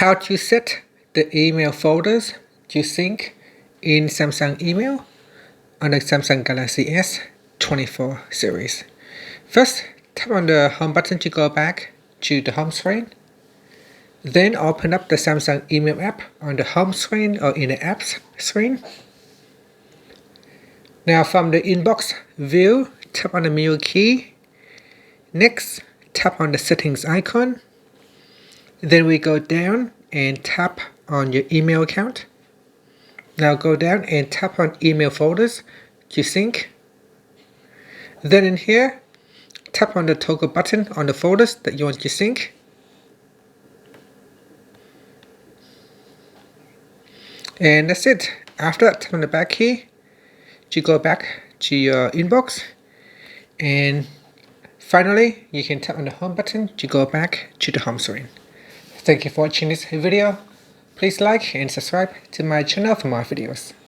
how to set the email folders to sync in Samsung email on the Samsung Galaxy S24 series. First, tap on the home button to go back to the home screen. Then open up the Samsung email app on the home screen or in the apps screen. Now from the inbox view, tap on the menu key. Next, tap on the settings icon. Then we go down and tap on your email account. Now go down and tap on email folders to sync. Then in here, tap on the toggle button on the folders that you want to sync. And that's it. After that, tap on the back key to go back to your inbox. And finally, you can tap on the home button to go back to the home screen. Thank you for watching this video. Please like and subscribe to my channel for more videos.